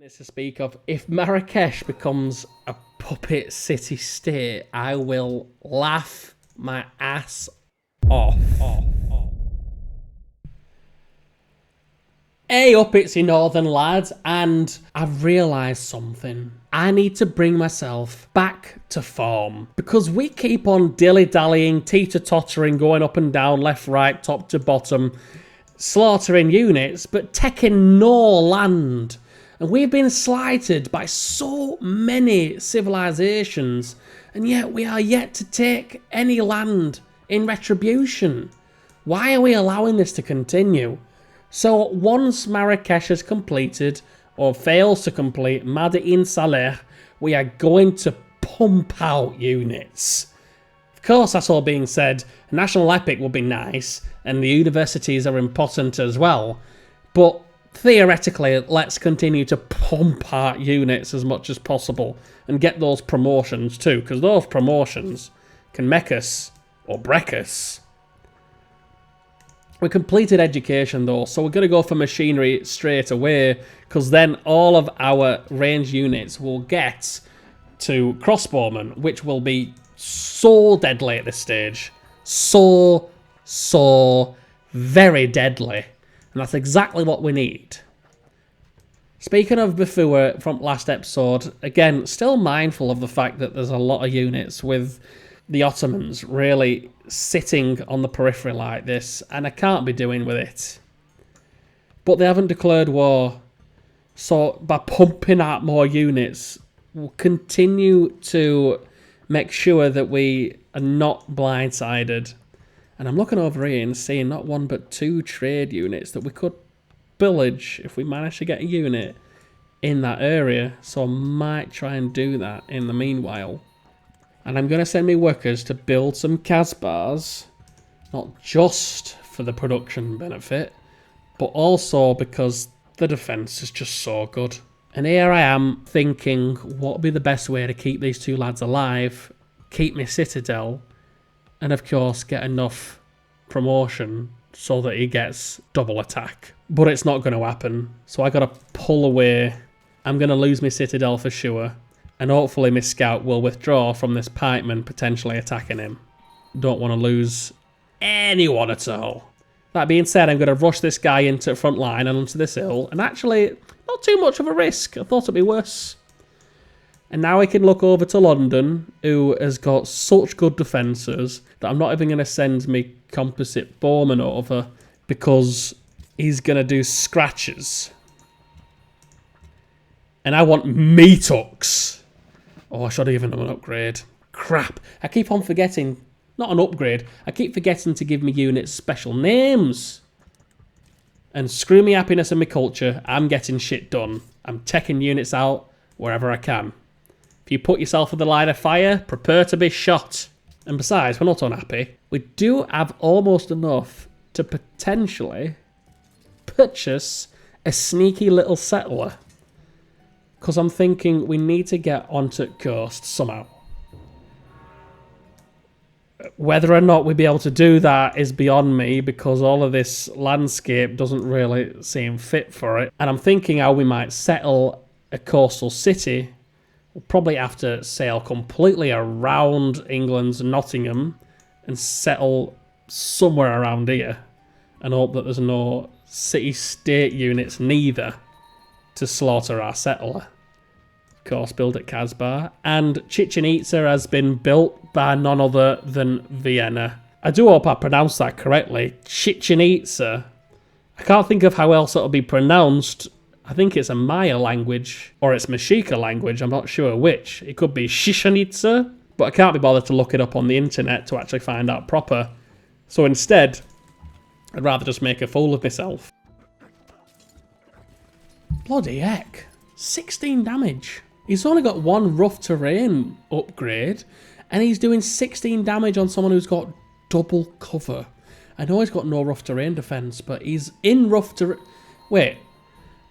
It's to speak of. If Marrakesh becomes a puppet city-state, I will laugh my ass off. Hey up, it's your northern lads, and I've realised something. I need to bring myself back to form, because we keep on dilly-dallying, teeter-tottering, going up and down, left, right, top to bottom, slaughtering units, but taking no land. And we've been slighted by so many civilizations, and yet we are yet to take any land in retribution. Why are we allowing this to continue? So once Marrakesh is completed, or fails to complete, Madain Saleh, we are going to pump out units. Of course, that's all being said, a national epic would be nice, and the universities are important as well, but theoretically, let's continue to pump out units as much as possible and get those promotions too, because those promotions can make us or break us. We completed education though, so we're going to go for machinery straight away, because then all of our range units will get to crossbowmen, which will be so deadly at this stage. So very deadly. And that's exactly what we need. Speaking of Bafua from last episode, again, still mindful of the fact that there's a lot of units with the Ottomans really sitting on the periphery like this, and I can't be doing with it. But they haven't declared war, so by pumping out more units, we'll continue to make sure that we are not blindsided. And I'm looking over here and seeing not one but two trade units that we could pillage if we manage to get a unit in that area. So I might try and do that in the meanwhile. And I'm going to send me workers to build some Casbahs, not just for the production benefit, but also because the defence is just so good. And here I am thinking, what would be the best way to keep these two lads alive, keep my citadel, and of course get enough promotion so that he gets double attack. But it's not going to happen, so I got to pull away. I'm going to lose my citadel for sure, and hopefully my scout will withdraw from this pikeman potentially attacking him. Don't want to lose anyone at all. That being said, I'm going to rush this guy into the front line and onto this hill, and actually not too much of a risk. I thought it'd be worse. And now I can look over to London, who has got such good defences that I'm not even going to send me composite bowman over, because he's going to do scratches. And I want meat-hooks. Oh, I should have given him an upgrade. Crap. I keep on forgetting. Not an upgrade. I keep forgetting to give me units special names. And screw me happiness and my culture. I'm getting shit done. I'm taking units out wherever I can. If you put yourself in the line of fire, prepare to be shot. And besides, we're not unhappy. We do have almost enough to potentially purchase a sneaky little settler. Because I'm thinking we need to get onto the coast somehow. Whether or not we'd be able to do that is beyond me, because all of this landscape doesn't really seem fit for it. And I'm thinking how we might settle a coastal city. We'll probably have to sail completely around England's Nottingham and settle somewhere around here, and hope that there's no city-state units neither to slaughter our settler. Of course, build at Casbah. And Chichen Itza has been built by none other than Vienna. I do hope I pronounced that correctly. Chichen Itza. I can't think of how else it'll be pronounced. I think it's a Maya language, or it's Mexica language, I'm not sure which. It could be Chichen Itza, but I can't be bothered to look it up on the internet to actually find out proper. So instead, I'd rather just make a fool of myself. Bloody heck. 16 damage. He's only got one rough terrain upgrade, and he's doing 16 damage on someone who's got double cover. I know he's got no rough terrain defense, but he's in rough terrain. Wait.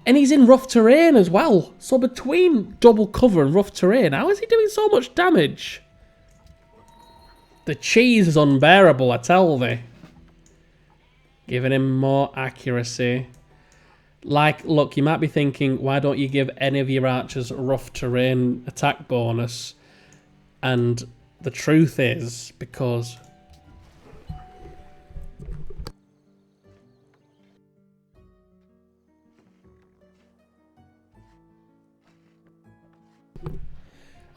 And he's in rough terrain as well. So between double cover and rough terrain, how is he doing so much damage? The cheese is unbearable, I tell thee. Giving him more accuracy. Like, look, you might be thinking, why don't you give any of your archers rough terrain attack bonus? And the truth is, because...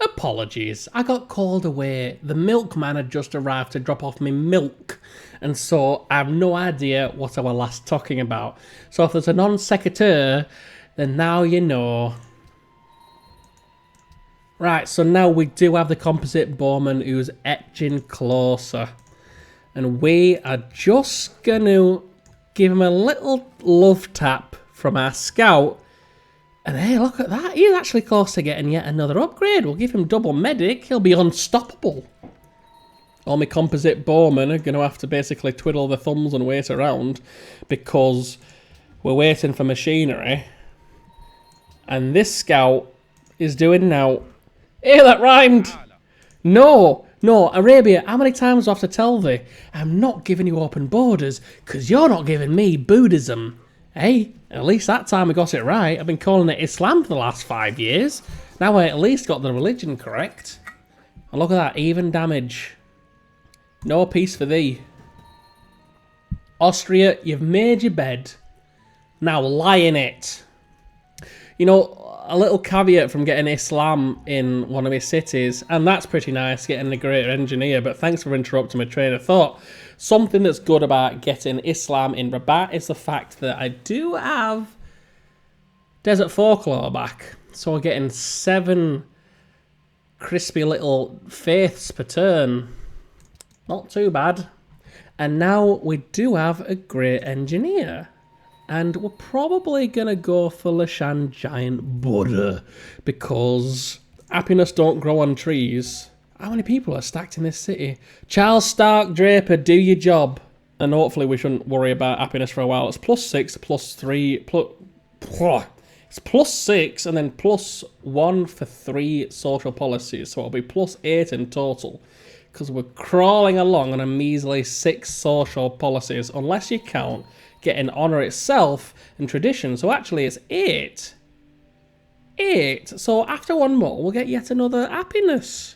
Apologies, I got called away. The milkman had just arrived to drop off me milk, and so I have no idea what I was last talking about. So if there's a non sequitur, then now you know. Right, so now we do have the composite bowman who's etching closer. And we are just going to give him a little love tap from our scout. And hey, look at that. He's actually close to getting yet another upgrade. We'll give him double medic. He'll be unstoppable. All my composite bowmen are going to have to basically twiddle their thumbs and wait around because we're waiting for machinery. And this scout is doing now... Hey, that rhymed! No, Arabia, how many times do I have to tell thee? I'm not giving you open borders because you're not giving me Buddhism. Hey, at least that time I got it right. I've been calling it Islam for the last 5 years. Now I at least got the religion correct. And look at that, even damage. No peace for thee. Austria, you've made your bed. Now lie in it. You know, a little caveat from getting Islam in one of my cities, and that's pretty nice, getting a greater engineer, but thanks for interrupting my train of thought. Something that's good about getting Islam in Rabat is the fact that I do have Desert Folklore back. So we're getting 7 crispy little faiths per turn. Not too bad. And now we do have a great engineer. And we're probably going to go for Lashan Giant Buddha because happiness don't grow on trees. How many people are stacked in this city? Charles Stark Draper, do your job. And hopefully we shouldn't worry about happiness for a while. It's +6, +3, it's +6 and then +1 for 3 social policies. So it'll be +8 in total. Because we're crawling along on a measly 6 social policies, unless you count getting honour itself and tradition. So actually it's 8. 8. So after one more, we'll get yet another happiness.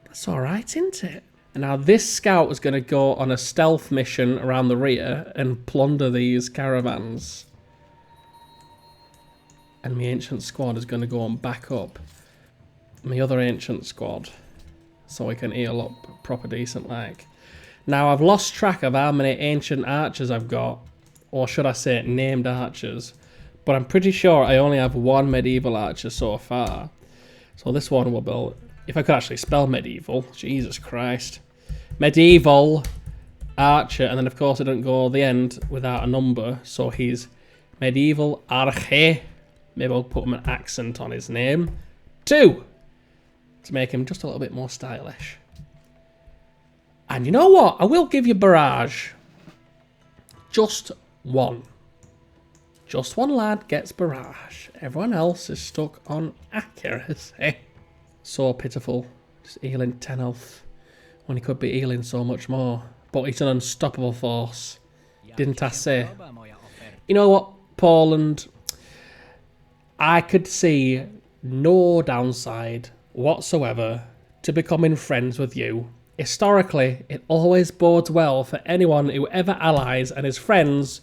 That's alright, isn't it? And now this scout is going to go on a stealth mission around the rear and plunder these caravans. And my ancient squad is going to go and back up my other ancient squad. So we can heal up proper decent like. Now I've lost track of how many ancient archers I've got. Or should I say named archers. But I'm pretty sure I only have 1 medieval archer so far. So this one will build... If I could actually spell medieval. Jesus Christ. Medieval archer. And then of course it doesn't go the end without a number. So he's medieval arche. Maybe I'll put him an accent on his name. 2. To make him just a little bit more stylish. And you know what? I will give you barrage. Just 1. Just 1 lad gets barrage. Everyone else is stuck on accuracy. So pitiful. Just healing 10 health. When he could be healing so much more. But he's an unstoppable force. Didn't I say? You know what? Poland. I could see no downside whatsoever to becoming friends with you. Historically, it always bodes well for anyone who ever allies and is friends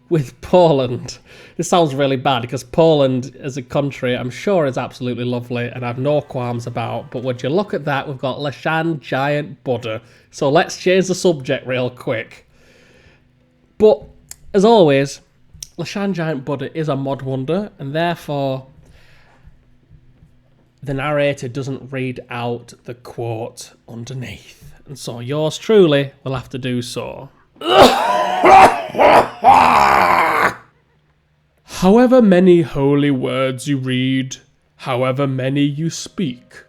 with Poland. This sounds really bad because Poland as a country, I'm sure is absolutely lovely and I have no qualms about. But would you look at that, we've got Lashan Giant Buddha. So let's change the subject real quick. But, as always, Lashan Giant Buddha is a mod wonder and therefore the narrator doesn't read out the quote underneath. And so yours truly will have to do so. However many holy words you read, however many you speak,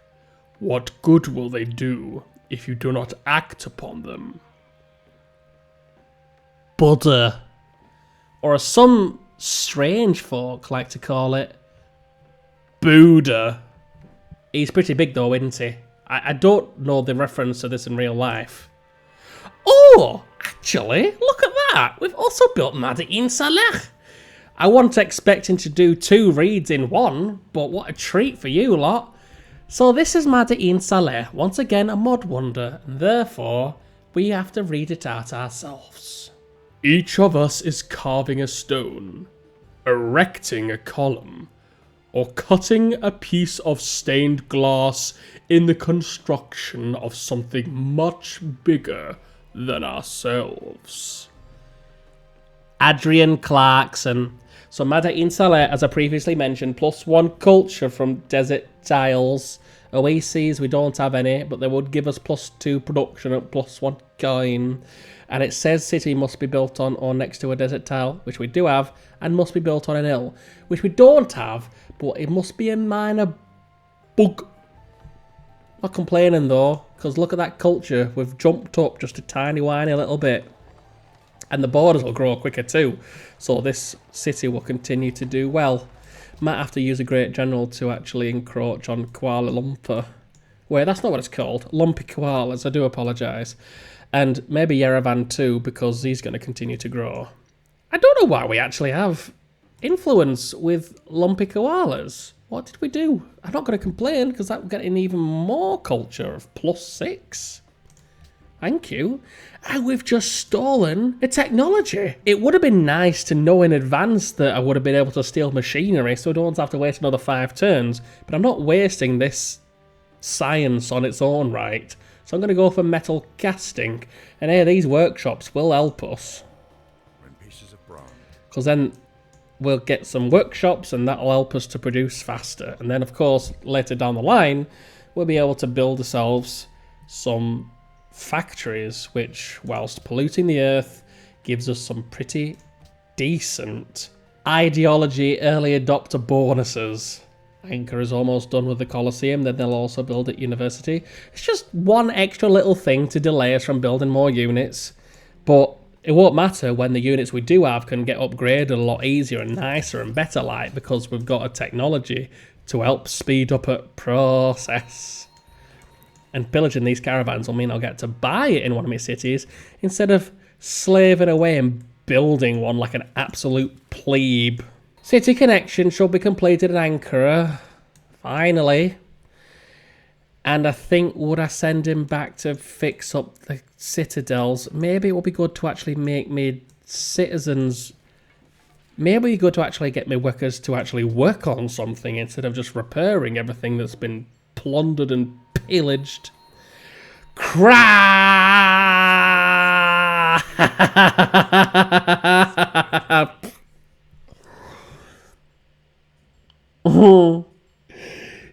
what good will they do if you do not act upon them? Buddha. Or as some strange folk like to call it, Buddha. He's pretty big though, isn't he? I don't know the reference to this in real life. Oh! Actually, look at that. We've also built Madain Saleh. I wasn't expecting to do 2 reads in one, but what a treat for you lot. So this is Madain Saleh, once again a mod wonder, and therefore we have to read it out ourselves. Each of us is carving a stone, erecting a column, or cutting a piece of stained glass in the construction of something much bigger than ourselves. Adrian Clarkson. So Madain Saleh, as I previously mentioned, +1 culture from desert tiles. Oases, we don't have any, but they would give us +2 production at +1 coin. And it says city must be built on or next to a desert tile, which we do have, and must be built on an hill, which we don't have, but it must be a minor bug. Not complaining though, because look at that culture. We've jumped up just a tiny whiny little bit. And the borders will grow quicker too, so this city will continue to do well. Might have to use a great general to actually encroach on Kuala Lumpur. Wait, that's not what it's called. Lumpy koalas, I do apologise. And maybe Yerevan too, because he's going to continue to grow. I don't know why we actually have influence with lumpy koalas. What did we do? I'm not going to complain, because that will get in even more culture of +6. Thank you. And we've just stolen the technology. It would have been nice to know in advance that I would have been able to steal machinery, so I don't have to wait another 5 turns. But I'm not wasting this science on its own right. So I'm going to go for metal casting. And hey, these workshops will help us. Because then we'll get some workshops and that'll help us to produce faster. And then, of course, later down the line, we'll be able to build ourselves some factories, which, whilst polluting the earth, gives us some pretty decent ideology early adopter bonuses. Anchor is almost done with the Colosseum, then they'll also build at University. It's just one extra little thing to delay us from building more units, but it won't matter when the units we do have can get upgraded a lot easier and nicer and better like, because we've got a technology to help speed up a process. And pillaging these caravans will mean I'll get to buy it in one of my cities instead of slaving away and building one like an absolute plebe. City connection shall be completed in Ankara. Finally. And I think, would I send him back to fix up the citadels? Maybe it would be good to actually make me citizens. Maybe it would be good to actually get my workers to actually work on something instead of just repairing everything that's been plundered and pillaged. Crap!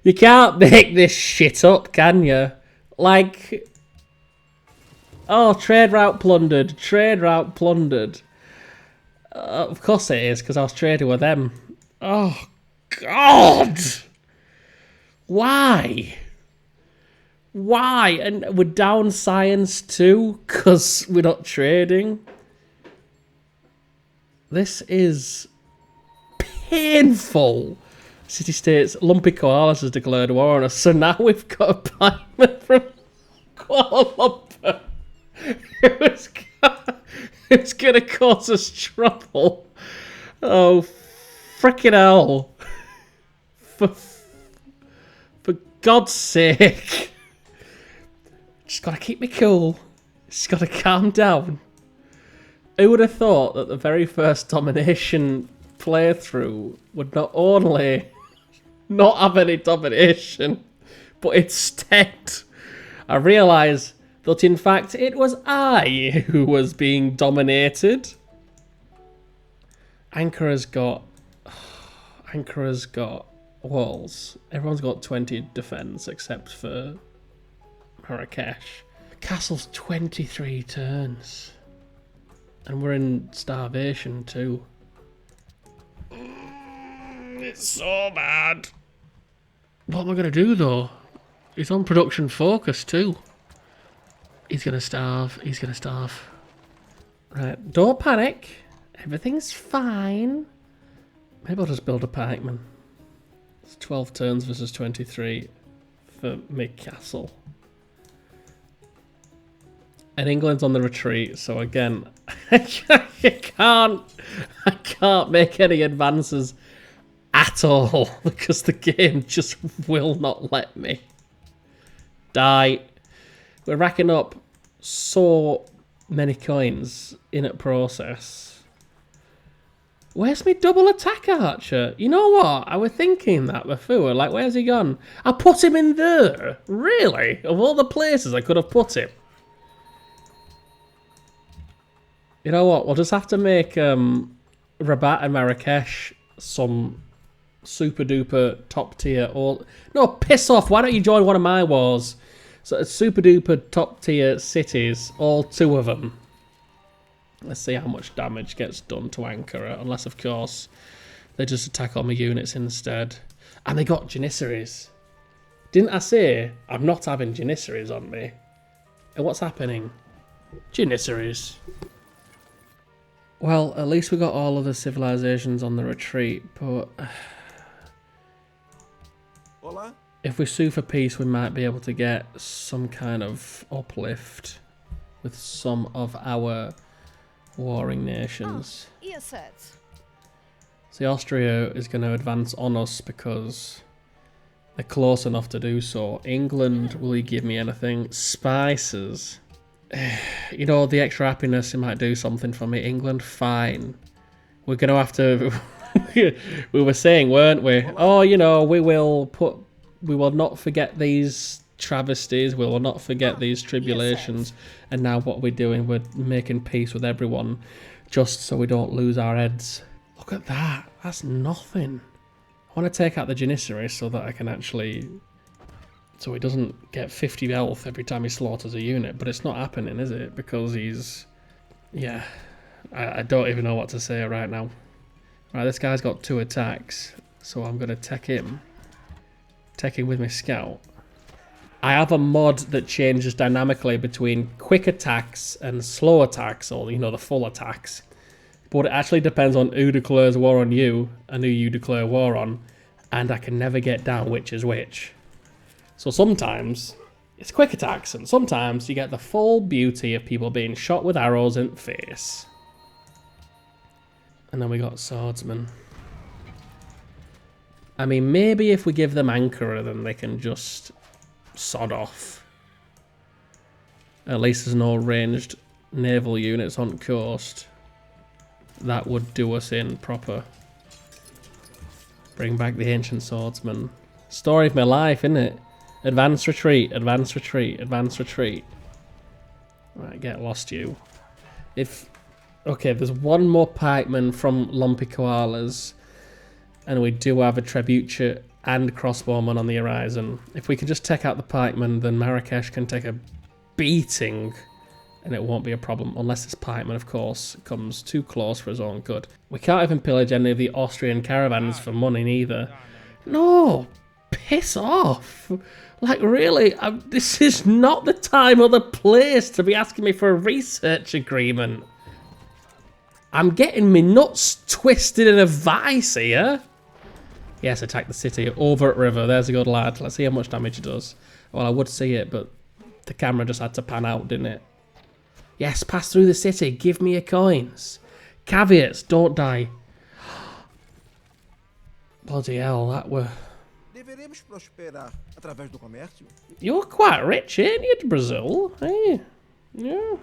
You can't make this shit up, can you? Like, oh, trade route plundered, trade route plundered. Of course it is, because I was trading with them. Oh, God! Why? Why? And we're down science too, because we're not trading. This is painful. City States, Lumpy Koalas has declared war on us, so now we've got a payment from Kuala Lumpur. It's gonna cause us trouble. Oh, freaking hell. For God's sake. Just gotta keep me cool. Just gotta calm down. Who would have thought that the very first domination playthrough would not only not have any domination, but instead I realise that in fact it was I who was being dominated. Ankara's got walls. Everyone's got 20 defence except for Marrakesh. Castle's 23 turns. And we're in starvation too. It's so bad. What am I going to do though? He's on production focus too. He's going to starve. He's going to starve. Right, don't panic. Everything's fine. Maybe I'll just build a pikeman. It's 12 turns versus 23 for mid castle. And England's on the retreat, so again, I can't make any advances at all because the game just will not let me. Die. We're racking up so many coins in a process. Where's my double attack archer? You know what? I was thinking that before. Like, where's he gone? I put him in there. Really? Of all the places I could have put him. You know what? We'll just have to make Rabat and Marrakesh some super duper top tier. Or no, piss off! Why don't you join one of my wars? So it's super duper top tier cities, all 2 of them. Let's see how much damage gets done to Ankara. Unless, of course, they just attack all my units instead. And they got Janissaries. Didn't I say I'm not having Janissaries on me? And what's happening? Janissaries. Well, at least we got all of the civilizations on the retreat, but if we sue for peace, we might be able to get some kind of uplift with some of our warring nations. See, Austria is going to advance on us because they're close enough to do so. England, will you give me anything? Spices. You know, the extra happiness, it might do something for me. England, fine. We're going to have to... we were saying, weren't we? Oh, you know, we will not forget these travesties. We will not forget these tribulations. And now what we're doing, we're making peace with everyone just so we don't lose our heads. Look at that. That's nothing. I want to take out the Janissary so that I can actually... So he doesn't get 50 health every time he slaughters a unit. But it's not happening, is it? Because he's... Yeah. I don't even know what to say right now. Right, this guy's got 2 attacks. So I'm going to tech him. Tech him with my scout. I have a mod that changes dynamically between quick attacks and slow attacks. Or, you know, the full attacks. But it actually depends on who declares war on you and who you declare war on. And I can never get down which is which. So sometimes it's quick attacks, and sometimes you get the full beauty of people being shot with arrows in the face. And then we got swordsmen. I mean, maybe if we give them Ankara, then they can just sod off. At least there's no ranged naval units on coast. That would do us in proper. Bring back the ancient swordsman. Story of my life, isn't it? Advance retreat, advance retreat, advance retreat. Right, get lost, you. Okay, there's one more pikeman from Lumpy Koalas. And we do have a trebuchet and crossbowman on the horizon. If we can just take out the pikeman, then Marrakesh can take a beating. And it won't be a problem, unless this pikeman, of course, comes too close for his own good. We can't even pillage any of the Austrian caravans for money, neither. No! Piss off! Like, really, this is not the time or the place to be asking me for a research agreement. I'm getting me nuts twisted in a vice here. Yes, attack the city. Over at river. There's a good lad. Let's see how much damage it does. Well, I would see it, but the camera just had to pan out, didn't it? Yes, pass through the city. Give me your coins. Caveats, don't die. Bloody hell, that were... You're quite rich, ain't you, Brazil? Hey, yeah.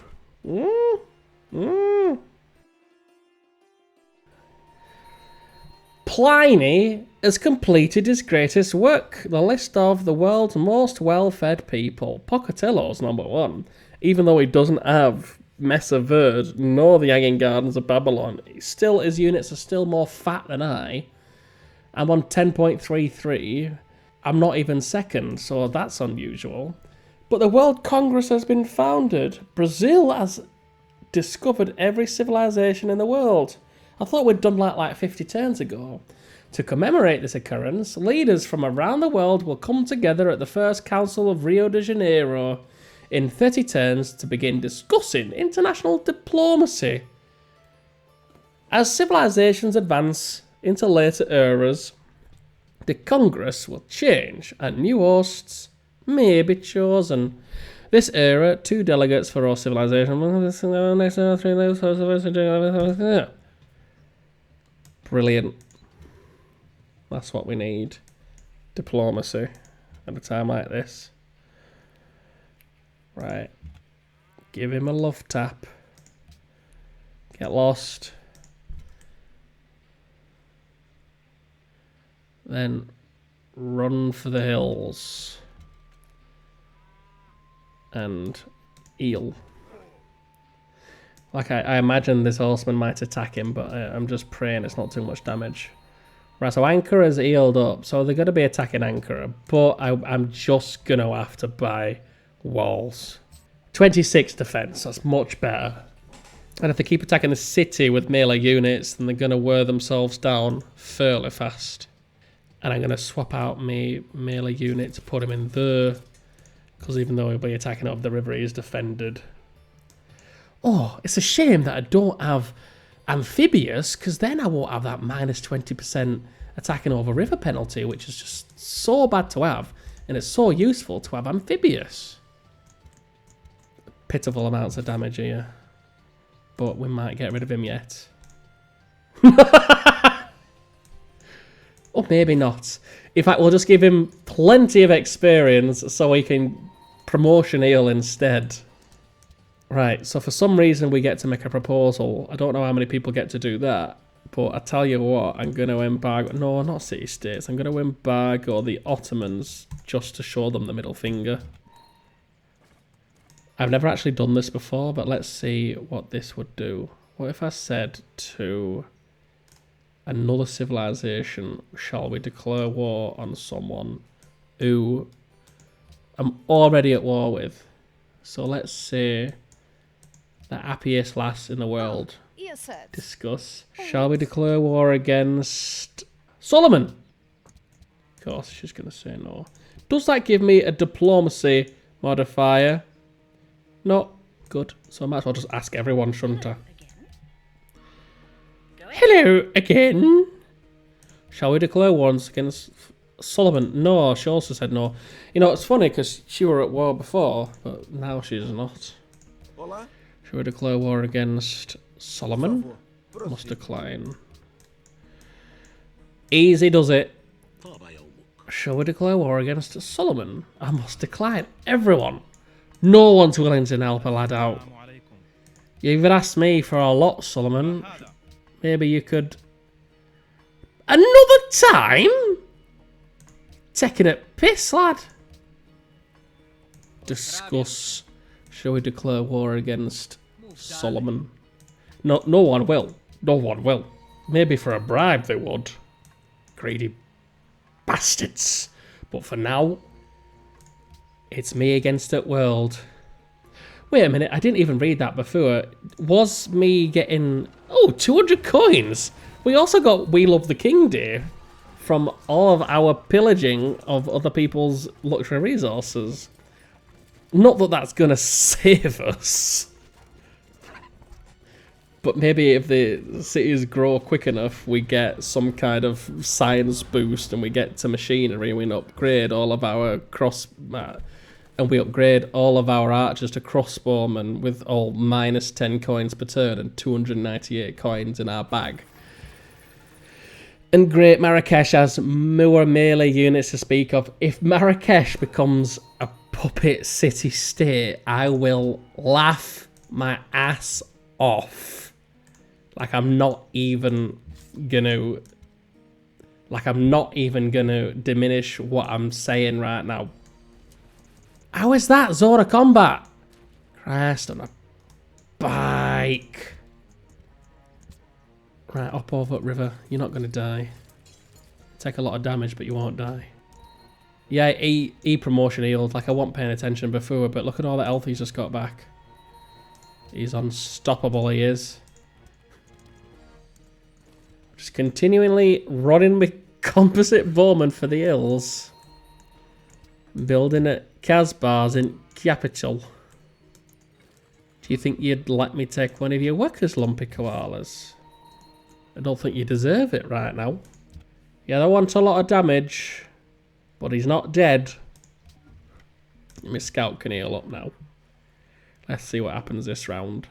Pliny has completed his greatest work, the list of the world's most well-fed people. Pocatello's #1. Even though he doesn't have Mesa Verde nor the Hanging Gardens of Babylon, still his units are still more fat than I. I'm on 10.33. I'm not even second, so that's unusual. But the World Congress has been founded. Brazil has discovered every civilization in the world. I thought we'd done like 50 turns ago. To commemorate this occurrence, leaders from around the world will come together at the First Council of Rio de Janeiro in 30 turns to begin discussing international diplomacy. As civilizations advance into later eras, the Congress will change and new hosts may be chosen. This era, 2 delegates for all civilization. Brilliant. That's what we need. Diplomacy at a time like this. Right. Give him a love tap. Get lost. Then run for the hills. And eel. Like I imagine this horseman might attack him, but I'm just praying it's not too much damage. Right, so Ankara is healed up, so they're going to be attacking Ankara, but I'm just going to have to buy walls. 26 defense, that's much better. And if they keep attacking the city with melee units, then they're going to wear themselves down fairly fast. And I'm going to swap out my melee unit to put him in there, because even though he'll be attacking up the river, he is defended. Oh, it's a shame that I don't have amphibious, because then I won't have that minus 20% attacking over river penalty, which is just so bad to have, and it's so useful to have amphibious. Pitiful amounts of damage here, but we might get rid of him yet. Or maybe not. In fact, we'll just give him plenty of experience so he can promotion heal instead. Right, so for some reason we get to make a proposal. I don't know how many people get to do that, but I tell you what, I'm going to embargo... No, not city-states. I'm going to embargo the Ottomans just to show them the middle finger. I've never actually done this before, but let's see what this would do. What if I said to another civilization, shall we declare war on someone who I'm already at war with? So let's say the happiest lass in the world. Discuss. Shall we declare war against Solomon? Of course, she's going to say no. Does that give me a diplomacy modifier? No. Good. So I might as well just ask everyone, shouldn't I? Hello again. Shall we declare war against Solomon? No, she also said no. You know, it's funny because she were at war before, but now she's not. Shall we declare war against Solomon? Must decline. Easy does it. Shall we declare war against Solomon? I must decline. Everyone. No one's willing to help a lad out. You even asked me for a lot, Solomon. Maybe you could... Another time? Taking a piss, lad. Discuss. Shall we declare war against Solomon? No one will. No one will. Maybe for a bribe they would. Greedy bastards. But for now, it's me against the world. Wait a minute, I didn't even read that before. Was me getting... Oh, 200 coins! We also got We Love the King Day from all of our pillaging of other people's luxury resources. Not that that's going to save us. But maybe if the cities grow quick enough, we get some kind of science boost and we get to machinery and we upgrade all of our and we upgrade all of our archers to crossbowmen with all minus 10 coins per turn and 298 coins in our bag. And Great Marrakesh has more melee units to speak of. If Marrakesh becomes a puppet city-state, I will laugh my ass off. Like I'm not even gonna diminish what I'm saying right now. How is that Zora combat? Christ on a bike. Right, up over river. You're not gonna die. Take a lot of damage, but you won't die. Yeah, E promotion healed. Like I wasn't paying attention before, but look at all the health he's just got back. He's unstoppable, he is. Just continually running with composite bowmen for the hills. Building at Casbah's in capital. Do you think you'd let me take one of your workers, lumpy koalas? I don't think you deserve it right now. Yeah, that wants a lot of damage, but he's not dead. My scout can heal up now. Let's see what happens this round.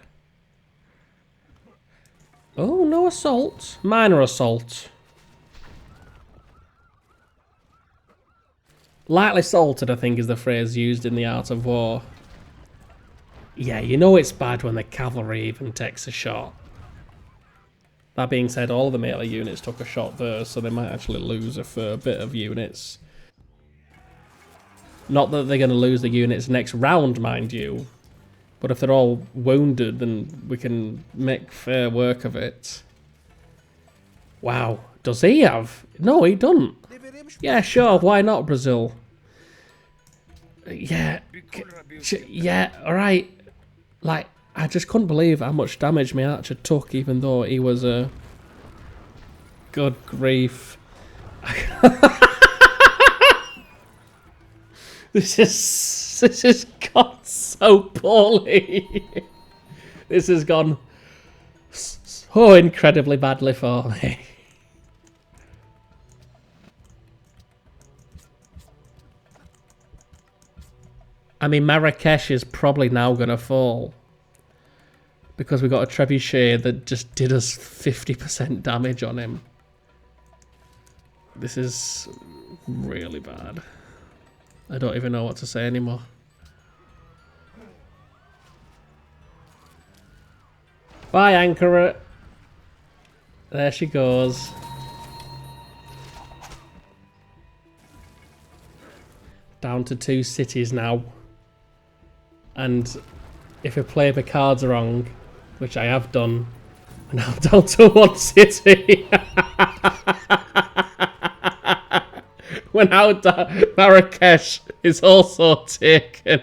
Oh, no assault. Minor assault. Lightly salted, I think, is the phrase used in the Art of War. Yeah, you know it's bad when the cavalry even takes a shot. That being said, all the melee units took a shot there, so they might actually lose a fair bit of units. Not that they're going to lose the units next round, mind you. But if they're all wounded, then we can make fair work of it. Wow. Does he have? No, he doesn't. Yeah, sure. Why not, Brazil? Yeah. Yeah, alright. Like, I just couldn't believe how much damage my archer took, even though he was a... Good grief. This has gone so poorly. This has gone so incredibly badly for me. I mean, Marrakesh is probably now going to fall. Because we got a trebuchet that just did us 50% damage on him. This is really bad. I don't even know what to say anymore. Bye, Ankara. There she goes. Down to 2 cities now. And if I play the cards wrong, which I have done, I'm now down to 1 city. When Marrakesh is also taken.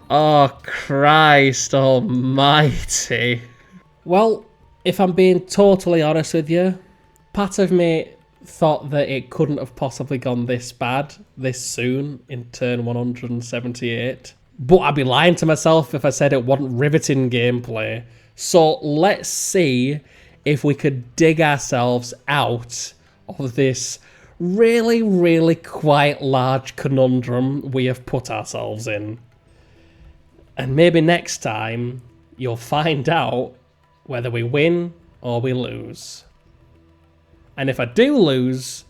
Oh, Christ almighty. Well, if I'm being totally honest with you, part of me thought that it couldn't have possibly gone this bad, this soon, in turn 178. But I'd be lying to myself if I said it wasn't riveting gameplay. So let's see if we could dig ourselves out of this really, really quite large conundrum we have put ourselves in. And maybe next time you'll find out whether we win or we lose. And if I do lose,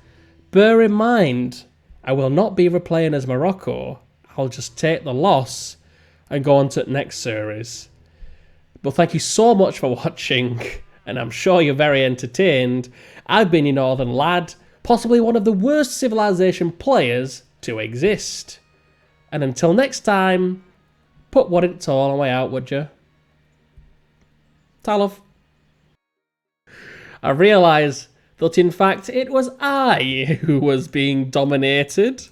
bear in mind, I will not be replaying as Morocco. I'll just take the loss and go on to the next series. But thank you so much for watching, and I'm sure you're very entertained. I've been your Northern Lad, possibly one of the worst Civilization players to exist. And until next time, put one in it all on the way out, would you? Ta love. I realise that in fact it was I who was being dominated.